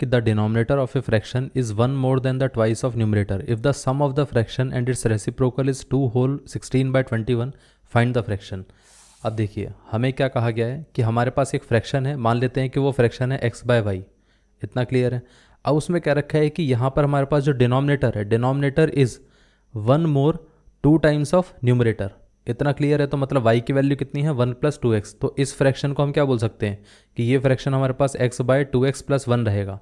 कि the denominator of a fraction is one more than the twice of numerator if the sum of the fraction and its reciprocal is 2 whole 16/21 find the fraction. अब देखिए हमें क्या कहा गया है कि हमारे पास एक फ्रैक्शन है, मान लेते हैं कि वो फ्रैक्शन है x/y, इतना क्लियर है। अब उसमें क्या रखा है कि यहाँ पर हमारे पास जो डिनोमिनेटर है, denominator is one more 2 times of numerator, इतना क्लियर है। तो मतलब y की वैल्यू कितनी है 1 + 2x। तो इस फ्रैक्शन को हम क्या बोल सकते हैं कि ये फ्रैक्शन हमारे पास x/2x + 1 रहेगा।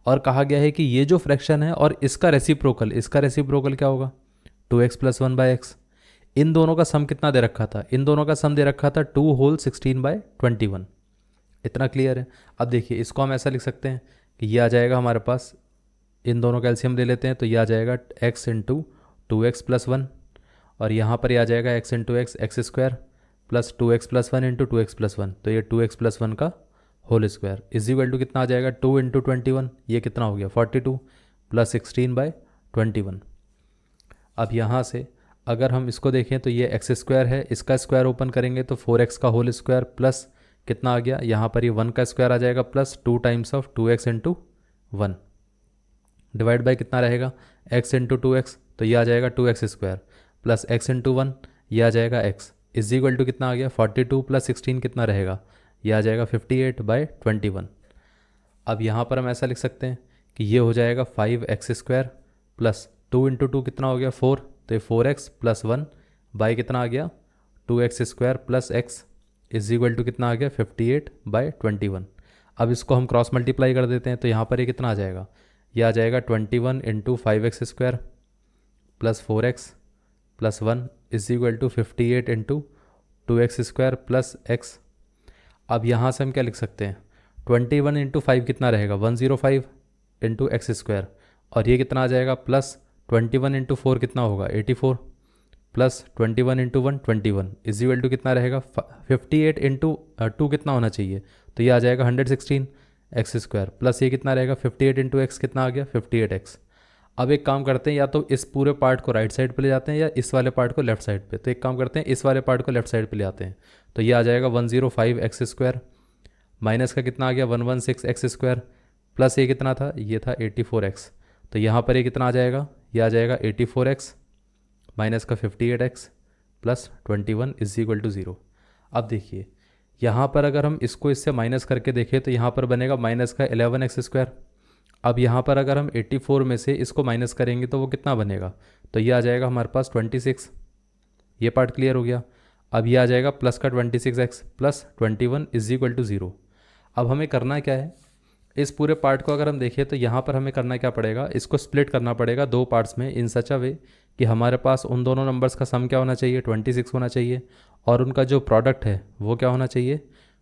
और कहा गया है कि ये जो फ्रैक्शन है और इसका रेसिप्रोकल क्या होगा 2x + 1/x। इन दोनों का सम कितना दे रखा था, इन दोनों का सम दे रखा था 2 होल 16/21, इतना क्लियर है। अब देखिए इसको हम ऐसा लिख सकते हैं कि ये आ जाएगा हमारे पास, इन दोनों का एलसीएम ले लेते हैं तो ये आ जाएगा x × 2x + 1, और यहाँ पर ये आ जाएगा x × x x² plus 2x + 1 × 2x + 1, तो ये 2x + 1 का whole square is equal to कितना आ जाएगा 2 × 21, ये कितना हो गया 42 प्लस 16/21। अब यहाँ से अगर हम इसको देखें तो ये x² है, इसका स्क्वायर ओपन करेंगे तो 4x का होल स्क्वायर प्लस कितना आ गया, यहाँ पर ये 1 का स्क्वायर आ जाएगा plus 2 times of 2x × 1 divide by कितना रहेगा x × 2x, तो ये आ जाएगा 2x² प्लस x × 1, ये आ जाएगा x इज इक्वल टू कितना आ गया 42 प्लस 16 कितना रहेगा, ये आ जाएगा 58/21। अब यहाँ पर हम ऐसा लिख सकते हैं कि ये हो जाएगा 5x² प्लस 2 × 2 कितना हो गया 4, तो ये 4x + 1 बाई कितना आ गया 2x² plus x is equal to कितना आ गया 58/21। अब इसको हम क्रॉस मल्टीप्लाई कर देते हैं तो यहाँ पर ये कितना आ जाएगा, ये आ जाएगा 21 × 5x² plus 4x plus 1 is equal to 58 × 2x² plus x। अब यहाँ से हम क्या लिख सकते हैं 21 × 5 कितना रहेगा 105 × x², और ये कितना आ जाएगा प्लस 21 × 4 कितना होगा 84 प्लस 21 × 1 21 इज इक्वल टू कितना रहेगा 58 × 2 कितना होना चाहिए, तो ये आ जाएगा 116 x² प्लस ये कितना रहेगा 58 × x कितना आ गया 58x। अब एक काम करते हैं, या तो इस पूरे पार्ट को राइट साइड पे ले जाते हैं या इस वाले पार्ट को लेफ्ट साइड पे। तो एक काम करते हैं इस वाले पार्ट को लेफ्ट साइड पे ले आते हैं, तो ये आ जाएगा 105 x² माइनस का कितना आ गया 116 x² प्लस ये कितना था, ये था 84x। तो यहाँ पर ये कितना आ जाएगा, ये आ जाएगा 84x माइनस का 58x plus 21 is equal to 0। अब देखिए यहाँ पर अगर हम इसको इससे माइनस करके देखें तो यहाँ पर बनेगा माइनस का 11x²। अब यहाँ पर अगर हम 84 में से इसको माइनस करेंगे तो वो कितना बनेगा, तो ये आ जाएगा हमारे पास 26, ये पार्ट क्लियर हो गया। अब ये आ जाएगा प्लस का 26x plus 21 is equal to 0। अब हमें करना क्या है, इस पूरे पार्ट को अगर हम देखें तो यहाँ पर हमें करना क्या पड़ेगा, इसको स्प्लिट करना पड़ेगा दो पार्ट्स में इन सच अ वे कि हमारे पास उन दोनों नंबर्स का सम क्या होना चाहिए 26 होना चाहिए, और उनका जो प्रोडक्ट है वो क्या होना चाहिए,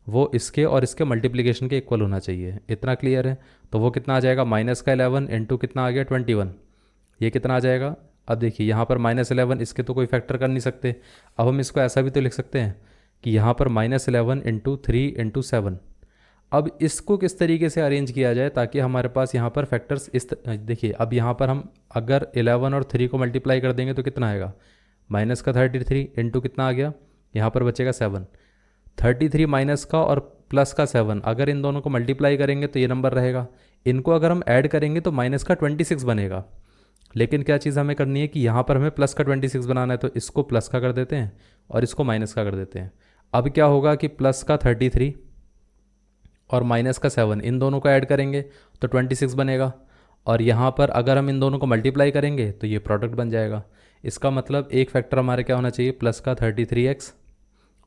वो इसके और इसके मल्टीप्लिकेशन के इक्वल होना चाहिए, इतना क्लियर है। तो वो कितना आ जाएगा माइनस का 11 × कितना आ गया 21, ये कितना आ जाएगा। अब देखिए यहाँ पर -11 इसके तो कोई फैक्टर कर नहीं सकते। अब हम इसको ऐसा भी तो लिख सकते हैं कि यहाँ पर -11 × 3 × 7। अब इसको किस तरीके से अरेंज किया जाए ताकि हमारे पास यहाँ पर फैक्टर्स देखिए अब यहाँ पर हम अगर 11 और 3 को मल्टीप्लाई कर देंगे तो कितना आएगा माइनस का 33 × कितना आ गया, यहाँ पर बचेगा 7। 33 माइनस का और प्लस का 7 अगर इन दोनों को मल्टीप्लाई करेंगे तो ये नंबर रहेगा, इनको अगर हम ऐड करेंगे तो माइनस का 26 बनेगा। लेकिन क्या चीज़ हमें करनी है कि यहाँ पर हमें प्लस का 26 बनाना है, तो इसको प्लस का कर देते हैं और इसको माइनस का कर देते हैं। अब क्या होगा कि प्लस का 33 और माइनस का 7 इन दोनों को ऐड करेंगे तो 26 बनेगा, और यहाँ पर अगर हम इन दोनों को मल्टीप्लाई करेंगे तो ये प्रोडक्ट बन जाएगा। इसका मतलब एक फैक्टर हमारे क्या होना चाहिए प्लस का 33x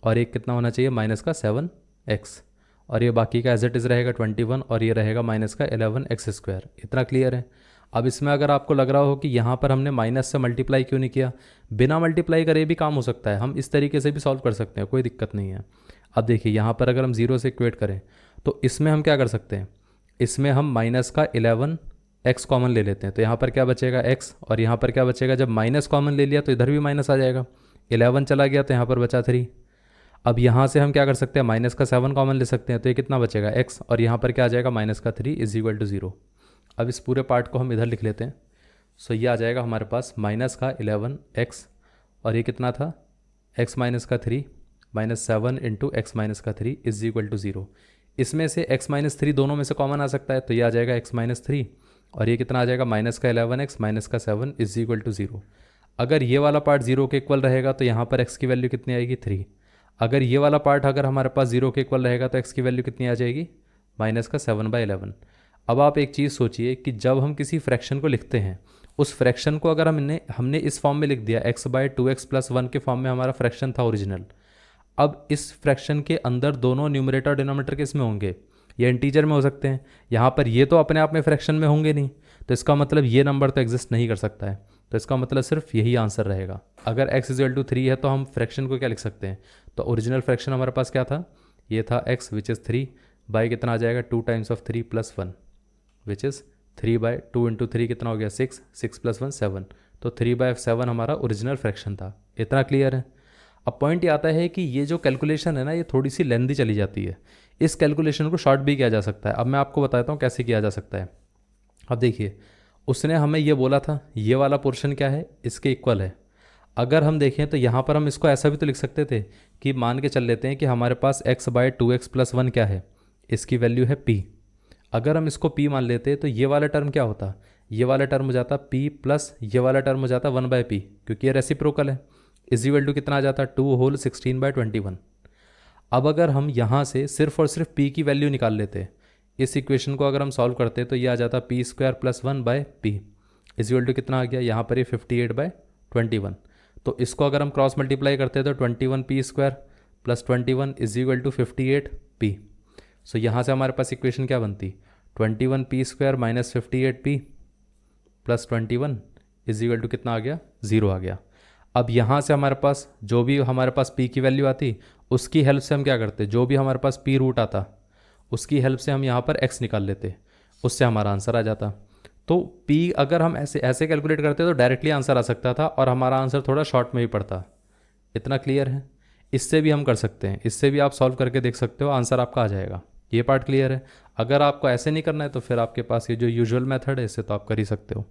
और एक कितना होना चाहिए माइनस का 7x, और ये बाकी का एज इट इज़ रहेगा 21 और ये रहेगा माइनस का 11x²। इतना क्लियर है। अब इसमें अगर आपको लग रहा हो कि यहाँ पर हमने माइनस से मल्टीप्लाई क्यों नहीं किया, बिना मल्टीप्लाई करे भी काम हो सकता है, हम इस तरीके से भी सॉल्व कर सकते हैं, कोई दिक्कत नहीं है। अब देखिए यहाँ पर अगर हम 0 से इक्वेट करें तो इसमें हम क्या कर सकते हैं, इसमें हम माइनस का 11x कॉमन ले लेते हैं, तो यहाँ पर क्या बचेगा x, और यहाँ पर क्या बचेगा, जब माइनस कॉमन ले लिया तो इधर भी माइनस आ जाएगा, 11 चला गया तो यहाँ पर बचा 3। अब यहाँ से हम क्या कर सकते हैं माइनस का 7 कॉमन ले सकते हैं, तो ये कितना बचेगा x, और यहाँ पर क्या आ जाएगा माइनस का 3 इज इक्वल टू 0। अब इस पूरे पार्ट को हम इधर लिख लेते हैं। सो ये आ जाएगा हमारे पास माइनस का 11x और ये कितना था x माइनस का 3 -7 × x माइनस का 3 इज इक्वल टू 0। इसमें से x माइनस थ्री दोनों में से कॉमन आ सकता है, तो ये आ जाएगा x माइनस थ्री, और ये कितना आ जाएगा माइनस का 11x माइनस का 7 इज इक्वल टू 0। अगर ये वाला पार्ट 0 के इक्वल रहेगा तो यहाँ पर x की वैल्यू कितनी आएगी 3। अगर ये वाला पार्ट अगर हमारे पास 0 के इक्वल रहेगा तो x की वैल्यू कितनी आ जाएगी माइनस का 7/11। अब आप एक चीज़ सोचिए कि जब हम किसी फ्रैक्शन को लिखते हैं, उस फ्रैक्शन को अगर हमने इस फॉर्म में लिख दिया x/2x+1 के फॉर्म में हमारा फ्रैक्शन था ओरिजिनल। अब इस फ्रैक्शन के अंदर दोनों न्यूमरेटर डिनोमिनेटर किस में होंगे, ये इंटीजर में हो सकते हैं। यहाँ पर ये तो अपने आप में फ्रैक्शन में होंगे नहीं, तो इसका मतलब ये नंबर तो एग्जिस्ट नहीं कर सकता है, तो इसका मतलब सिर्फ यही आंसर रहेगा। अगर x इक्वल टू 3 है तो हम फ्रैक्शन को क्या लिख सकते हैं, तो ओरिजिनल फ्रैक्शन हमारे पास क्या था, ये था x विच इज़ 3 बाई कितना आ जाएगा 2 times of 3 plus 1 which is 3/2 into 3 कितना हो गया 6, 6 + 1 7, तो 3/7 हमारा ओरिजिनल फ्रैक्शन था। इतना क्लियर है। अब पॉइंट ये आता है कि ये जो कैलकुलेशन है ना, ये थोड़ी सी लेंदी चली जाती है। इस कैलकुलेशन को शॉर्ट भी किया जा सकता है। अब मैं आपको बताता हूँ कैसे किया जा सकता है। अब देखिए, उसने हमें ये बोला था ये वाला पोर्शन क्या है, इसके इक्वल है। अगर हम देखें तो यहाँ पर हम इसको ऐसा भी तो लिख सकते थे कि मान के चल लेते हैं कि हमारे पास x/2x+1 क्या है, इसकी वैल्यू है p। अगर हम इसको p मान लेते तो ये वाला टर्म क्या होता, ये वाला टर्म हो जाता p प्लस ये वाला टर्म हो जाता 1/p, क्योंकि ये रेसिप्रोकल है। इज इक्वल टू कितना आ जाता 2 होल 16/21। अब अगर हम यहाँ से सिर्फ और सिर्फ p की वैल्यू निकाल लेते, इस इक्वेशन को अगर हम सॉल्व करते तो ये आ जाता p² + 1/p is equal to कितना आ गया, यहाँ पर ये 58/21। तो इसको अगर हम क्रॉस मल्टीप्लाई करते तो 21p² + 21 is equal to 58p। सो यहाँ से हमारे पास इक्वेशन क्या बनती, 21p² - 58p + 21 is equal to कितना आ गया 0 आ गया। अब यहाँ से हमारे पास जो भी हमारे पास p की वैल्यू आती, उसकी हेल्प से हम क्या करते, जो भी हमारे पास p रूट आता उसकी हेल्प से हम यहाँ पर x निकाल लेते, उससे हमारा आंसर आ जाता। तो p अगर हम ऐसे ऐसे कैलकुलेट करते तो डायरेक्टली आंसर आ सकता था और हमारा आंसर थोड़ा शॉर्ट में ही पड़ता। इतना क्लियर है। इससे भी हम कर सकते हैं, इससे भी आप सॉल्व करके देख सकते हो, आंसर आपका आ जाएगा। ये पार्ट क्लियर है। अगर आपको ऐसे नहीं करना है तो फिर आपके पास ये जो यूजुअल मेथड है इससे तो आप कर ही सकते हो।